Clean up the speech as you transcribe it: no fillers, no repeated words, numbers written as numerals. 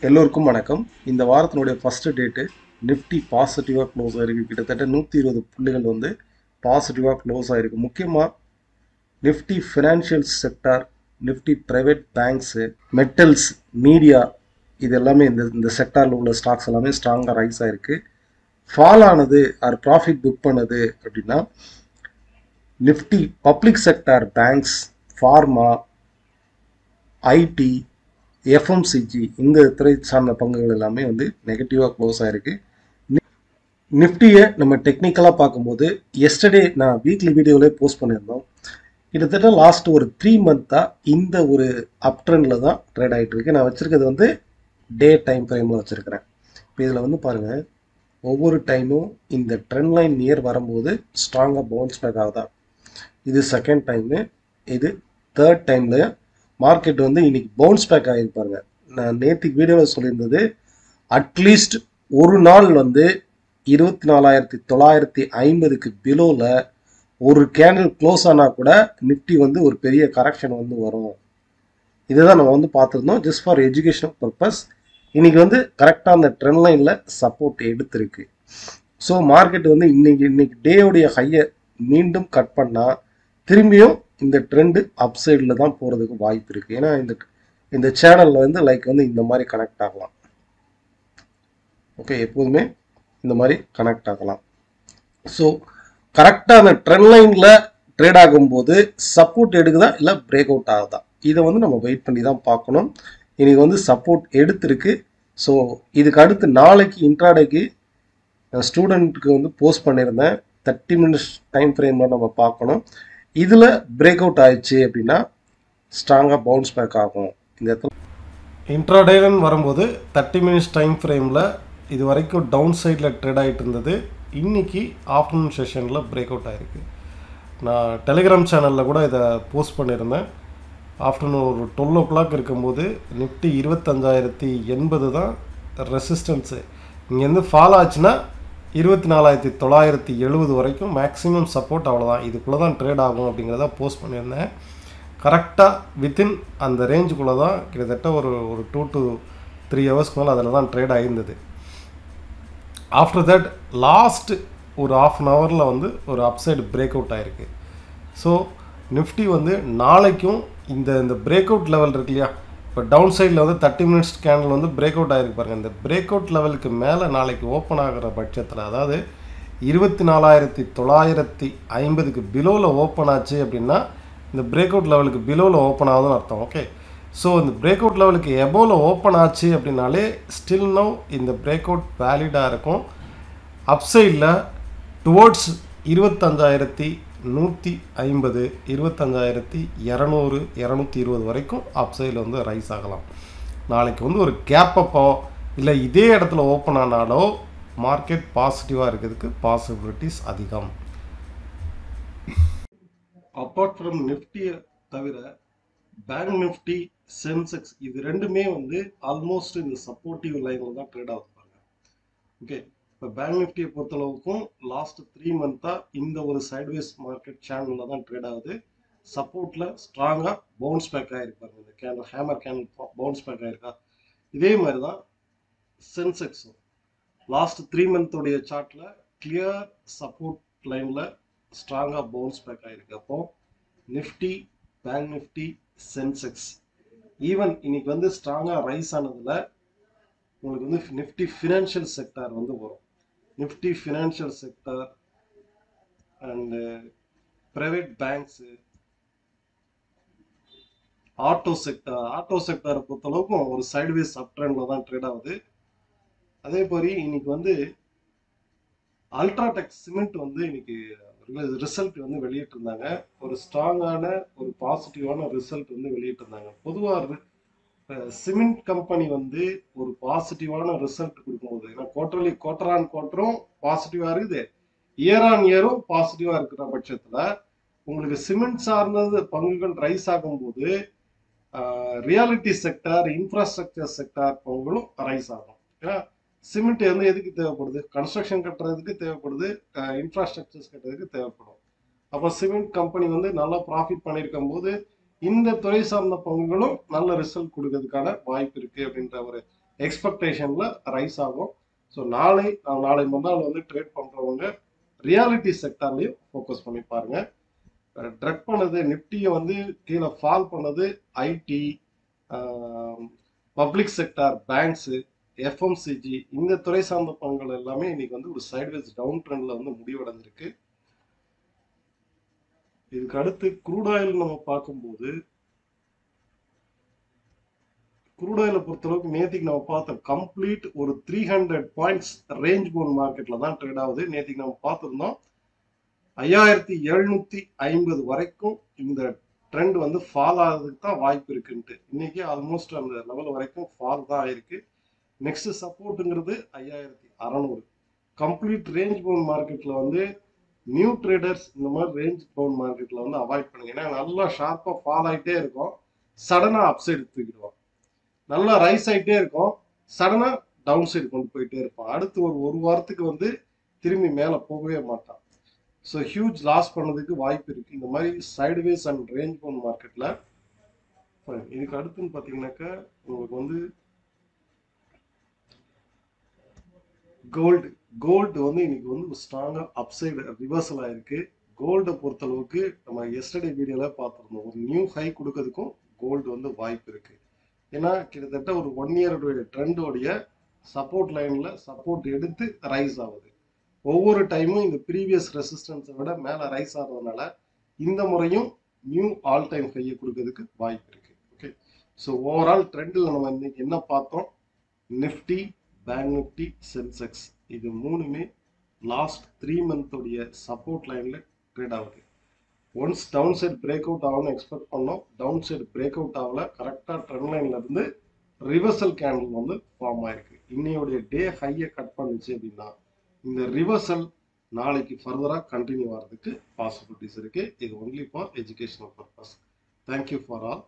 எல்லோருக்கும் வணக்கம். இந்த வாரத்தினுடைய ஃபர்ஸ்ட் டேட்டு நிஃப்டி பாசிட்டிவாக க்ளோஸ் ஆயிருக்கு. கிட்டத்தட்ட 120 புள்ளிகள் வந்து பாசிட்டிவாக க்ளோஸ் ஆயிருக்கு. முக்கியமாக Nifty financial sector, Nifty private banks, metals, media, இது எல்லாமே இந்த செக்டாரில் உள்ள ஸ்டாக்ஸ் எல்லாமே ஸ்ட்ராங்காக ரைஸ் ஆயிருக்கு. ஃபால் ஆனது ஆர் ப்ராஃபிட் புக் பண்ணது அப்படின்னா Nifty public sector banks, pharma, IT, FMCG இந்த துறை சார்ந்த பங்குகள் எல்லாமே வந்து நெகட்டிவாக க்ளோஸ் ஆயிருக்கு. நிஃப்டியை நம்ம டெக்னிக்கலாக பார்க்கும்போது எஸ்டர்டே நான் வீக்லி வீடியோவிலே போஸ்ட் பண்ணியிருந்தோம். கிட்டத்தட்ட லாஸ்ட் ஒரு 3 மந்த்தாக இந்த ஒரு அப் ட்ரெண்டில் தான் ட்ரேட் ஆகிட்டு இருக்கு. நான் வச்சுருக்கிறது வந்து டே டைம் ஃப்ரேமில் வச்சுருக்கிறேன். இப்போ இதில் வந்து பாருங்கள், ஒவ்வொரு டைமும் இந்த ட்ரெண்ட் லைன் நியர் வரும்போது ஸ்ட்ராங்காக பவுன்ஸ் பேக் ஆகுதா. இது செகண்ட் டைமு, இது தேர்ட் டைமில் மார்க்கெட் வந்து இன்னைக்கு பவுன்ஸ் பேக் ஆகிருப்பாருங்க. நான் நேற்றுக்கு வீடியோவில் சொல்லியிருந்தது, அட்லீஸ்ட் ஒரு நாள் வந்து 24,950க்கு பிலோவில் ஒரு கேண்டில் க்ளோஸ் ஆனால் கூட நிஃப்டி வந்து ஒரு பெரிய கரெக்ஷன் வந்து வரும். இதை தான் நம்ம வந்து பார்த்துருந்தோம், ஜஸ்ட் ஃபார் எஜுகேஷனல் பர்பஸ். இன்னைக்கு வந்து கரெக்டாக அந்த ட்ரெண்ட் லைனில் சப்போர்ட் எடுத்திருக்கு. ஸோ மார்க்கெட் வந்து இன்னைக்கு டேவுடைய ஹையை மீண்டும் கட் பண்ணால் திரும்பியும் இந்த ட்ரெண்டு அப் சைடில் தான் போகிறதுக்கு வாய்ப்பு இருக்குது. ஏன்னா இந்த சேனலில் வந்து இந்த மாதிரி கனெக்ட் ஆகலாம். ஓகே, எப்போதுமே இந்த மாதிரி கனெக்ட் ஆகலாம். ஸோ கரெக்டாக அந்த ட்ரெண்ட் லைனில் ட்ரேட் ஆகும்போது சப்போர்ட் எடுக்குதா இல்லை பிரேக் அவுட் ஆகுதா, இதை வந்து நம்ம வெயிட் பண்ணி தான் பார்க்கணும். இன்னைக்கு வந்து சப்போர்ட் எடுத்திருக்கு. ஸோ இதுக்கு அடுத்து நாளைக்கு இன்ட்ராடேக்கு ஸ்டூடெண்ட்டுக்கு வந்து போஸ்ட் பண்ணியிருந்தேன். 30 மினிட்ஸ் டைம் ஃப்ரேமில் நம்ம பார்க்கணும். இதில் பிரேக் அவுட் ஆயிடுச்சு அப்படின்னா ஸ்ட்ராங்காக பவுன்ஸ் பேக் ஆகும். இந்த இடத்துல இன்ட்ராடேன்னு வரும்போது 30 மினிட்ஸ் டைம் ஃப்ரேமில் இது வரைக்கும் டவுன் சைடில் ட்ரேட் ஆகிட்டு இருந்தது. இன்றைக்கி ஆஃப்டர்நூன் செஷனில் பிரேக் அவுட் ஆகிருக்கு. நான் டெலிகிராம் சேனலில் கூட இதை போஸ்ட் பண்ணியிருந்தேன். ஆஃப்டர்நூன் ஒரு 12 o'clock இருக்கும்போது நிஃப்டி 25,080 தான் ரெசிஸ்டன்ஸு. இங்கேருந்து ஃபால் ஆச்சுன்னா 24,970 வரைக்கும் மேக்ஸிமம் சப்போர்ட். அவ்வளோதான், இதுக்குள்ளே தான் ட்ரேட் ஆகும் அப்படிங்கிறத போஸ்ட் பண்ணியிருந்தேன். கரெக்டாக வித்தின் அந்த ரேஞ்சுக்குள்ளே தான் கிட்டத்தட்ட ஒரு 2 to 3 ஹவர்ஸ்க்கு மேலே அதில் தான் ட்ரேட் ஆகிருந்தது. ஆஃப்டர் தட் லாஸ்ட் ஒரு ½ an hour வந்து ஒரு அப்சைடு பிரேக் அவுட் ஆகிருக்கு. ஸோ நிஃப்டி வந்து நாளைக்கும் இந்த பிரேக் அவுட் லெவல் இருக்கு இல்லையா, இப்போ டவுன் சைடில் வந்து 30 மினிட்ஸ் கேண்டில் வந்து பிரேக் அவுட் ஆகிருக்கு பாருங்கள். இந்த பிரேக் அவுட் லெவலுக்கு மேலே நாளைக்கு ஓப்பன் ஆகிற பட்சத்தில், அதாவது 24,950க்கு பிலோவில் ஓப்பன் ஆச்சு அப்படின்னா இந்த பிரேக் அவுட் லெவலுக்கு பிலோவில் ஓப்பன் ஆகுதுன்னு அர்த்தம். ஓகே, ஸோ இந்த பிரேக் அவுட் லெவலுக்கு எபோவில் ஓப்பன் ஆச்சு அப்படின்னாலே ஸ்டில் நவ் இந்த பிரேக் அவுட் வேலிடாக இருக்கும். அப்சைடில் டுவோர்ட்ஸ் 25,150, 25,200, 220 வரைக்கும் அப்சைடில் வந்து ரைஸ் ஆகலாம். நாளைக்கு வந்து ஒரு கேப் அப்போ இல்லை இதே இடத்துல ஓப்பன் ஆனாலோ மார்க்கெட் பாசிட்டிவாக இருக்கிறதுக்கு பாசிபிலிட்டிஸ் அதிகம். அப்பார்ட் ஃப்ரம் நிஃப்டியை தவிர பேங்க் நிஃப்டி, சென்செக்ஸ் இது ரெண்டுமே வந்து ஆல்மோஸ்ட் இந்த சப்போர்ட்டிவ் லைனில் தான் ட்ரேட் ஆகுதுப்பாங்க. ஓகே, இப்போ பேங்க் நிஃப்டியை பொறுத்தளவுக்கும் லாஸ்ட் 3 மந்த்தாக இந்த ஒரு சைட்வேஸ் மார்க்கெட் சேனலில் தான் ட்ரேட் ஆகுது. சப்போர்ட்டில் ஸ்ட்ராங்காக பவுன்ஸ் பேக் ஆகிருப்பாங்க. இந்த candle hammer candle bounce back ஆகிருக்கா, இதே மாதிரி தான் சென்செக்ஸும் லாஸ்ட் 3 மந்தோடைய சார்ட்டில் கிளியர் சப்போர்ட் லைனில் ஸ்ட்ராங்காக பவுன்ஸ் பேக் ஆகிருக்கு. அப்போ Nifty, bank Nifty, Sensex even இன்னைக்கு வந்து ஸ்ட்ராங்காக ரைஸ் ஆனதில் உங்களுக்கு வந்து நிஃப்டி ஃபினான்ஷியல் செக்டார் வந்து வரும். Nifty financial sector and private banks, auto செக்டாரை பொறுத்தளவுக்கும் ஒரு சைட்வேஸ் அப் ட்ரெண்டில் தான் ட்ரேட் ஆகுது. அதே மாதிரி இன்னைக்கு வந்து அல்ட்ராடெக் சிமெண்ட் வந்து இன்னைக்கு ரிசல்ட் வந்து வெளியிட்டிருந்தாங்க. ஒரு ஸ்ட்ராங்கான ஒரு பாசிட்டிவான ரிசல்ட் வந்து வெளியிட்டிருந்தாங்க. பொதுவாக சிமெண்ட் கம்பெனி வந்து ஒரு பாசிட்டிவான ரிசல்ட் கொடுக்கும்போது, ஏன்னா குவார்டர் ஆன் குவார்டரும் பாசிட்டிவா இருக்குது, இயர் ஆன் இயரும் பாசிட்டிவா இருக்கிற பட்சத்துல உங்களுக்கு சிமெண்ட் சார்ந்தது பங்குகள் ரைஸ் ஆகும்போது ரியாலிட்டி செக்டார், இன்ஃப்ராஸ்ட்ரக்சர் செக்டார் பங்குகளும் ரைஸ் ஆகும். ஏன்னா சிமெண்ட் வந்து எதுக்கு தேவைப்படுது, கன்ஸ்ட்ரக்ஷன் கட்டுறதுக்கு தேவைப்படுது, இன்ஃப்ராஸ்ட்ரக்சர்ஸ் கட்டுறதுக்கு தேவைப்படும். அப்போ சிமெண்ட் கம்பெனி வந்து நல்லா ப்ராஃபிட் பண்ணியிருக்கும் போது இந்த துறை சார்ந்த பங்குகளும் நல்ல ரிசல்ட் கொடுக்கறதுக்கான வாய்ப்பு இருக்கு அப்படின்ற ஒரு எக்ஸ்பெக்டேஷன்ல ரைஸ் ஆகும். ஸோ நாளை மறுநாள் வந்து ட்ரேட் பண்றவங்க ரியாலிட்டி செக்டார்லயும் ஃபோக்கஸ் பண்ணி பாருங்க. ட்ரெக் பண்ணது நிப்டியை வந்து கீழே ஃபால் பண்ணது IT, public sector, banks, FMCG இந்த துறை சார்ந்த பங்குகள் எல்லாமே இன்னைக்கு வந்து ஒரு சைட்வேஸ் டவுன் ட்ரெண்ட்ல வந்து முடிவடைஞ்சிருக்கு. இதுக்கு அடுத்து க்ரூட் ஆயில் நம்ம பார்க்கும்போது, க்ரூட் ஆயிலை பொறுத்தளவுக்கு நேற்றுக்கு நம்ம பார்த்தோம் கம்ப்ளீட் ஒரு 300 பாயிண்ட்ஸ் ரேஞ்ச் பவுண்ட் மார்க்கெட்ல தான் ட்ரேட் ஆகுது. நேற்றுக்கு நம்ம பார்த்துருந்தோம் 5750 வரைக்கும் இந்த ட்ரெண்ட் வந்து ஃபால் ஆகிறதுக்கு தான் வாய்ப்பு இருக்குன்ட்டு. இன்னைக்கு ஆல்மோஸ்ட் அந்த லெவல் வரைக்கும் ஃபால் தான் ஆயிருக்கு. நெக்ஸ்ட் சப்போர்ட்டுங்கிறது 5600. கம்ப்ளீட் ரேஞ்ச் பவுண்ட் மார்க்கெட்ல வந்து நியூ ட்ரேடர்ஸ் இந்த மாதிரி ரேஞ்ச் பவுண்ட் மார்க்கெட்ல வந்து அவாய்ட் பண்ணுங்க. ஏன்னா நல்லா ஷார்ப்பா ஃபால் ஆகிட்டே இருக்கும், சடனா அப்சைடு தூக்கிடுவோம். நல்லா ரைஸ் ஆகிட்டே இருக்கும், சடனா டவுன் சைடு கொண்டு போயிட்டே இருப்பான். அடுத்து ஒரு வாரத்துக்கு வந்து திரும்பி மேலே போகவே மாட்டான். ஸோ ஹியூஜ் லாஸ் பண்ணதுக்கு வாய்ப்பு இருக்கு இந்த மாதிரி சைடுவேஸ் அண்ட் ரேஞ்ச் பவுண்ட் மார்க்கெட்ல. இதுக்கு அடுத்துன்னு பார்த்தீங்கன்னாக்கா உங்களுக்கு வந்து கோல்டு வந்து இன்னைக்கு வந்து ஸ்ட்ராங்கா அப்சைடு ரிவர்சல் ஆயிருக்கு. கோல்டை பொறுத்தளவுக்கு நம்ம எஸ்டர்டே வீடியோல பார்த்துருந்தோம், ஒரு நியூ ஹை கொடுக்கறதுக்கும் கோல்டு வந்து வாய்ப்பு இருக்கு. ஏன்னா கிட்டத்தட்ட ஒரு 1 இயருடைய ட்ரெண்டோடைய சப்போர்ட் லைன்ல சப்போர்ட் எடுத்து ரைஸ் ஆகுது. ஒவ்வொரு டைமும் இந்த ப்ரீவியஸ் ரெசிஸ்டன்ஸை விட மேல ரைஸ் ஆகிறதுனால இந்த முறையும் நியூ ஆல் டைம் ஹையை கொடுக்கறதுக்கு வாய்ப்பு இருக்கு. ஓகே, ஸோ ஓவரால் ட்ரெண்டில் நம்ம இன்னைக்கு என்ன பார்த்தோம், நிஃப்டி, பேங்க் நிஃப்டி, சென்செக்ஸ் இது மூணுமே லாஸ்ட் 3 மந்த்தோடைய சப்போர்ட் லைன்ல ட்ரேட் ஆகுது. Once down side break out ஆகும்னு எக்ஸ்பெக்ட் பண்ணோம், டவுன் சைடு பிரேக் அவுட் ஆகல, கரெக்டாக ட்ரெண்ட் லைன்ல இருந்து ரிவர்சல் கேண்டில் வந்து ஃபார்ம் ஆயிருக்கு. இன்னையோடைய டே ஹையை கட் பண்ணுச்சு அப்படின்னா இந்த ரிவர்சல் நாளைக்கு ஃபர்தரா கண்டினியூ ஆகிறதுக்கு பாசிபிலிட்டிஸ் இருக்கு. இது only for educational purpose. Thank you for all.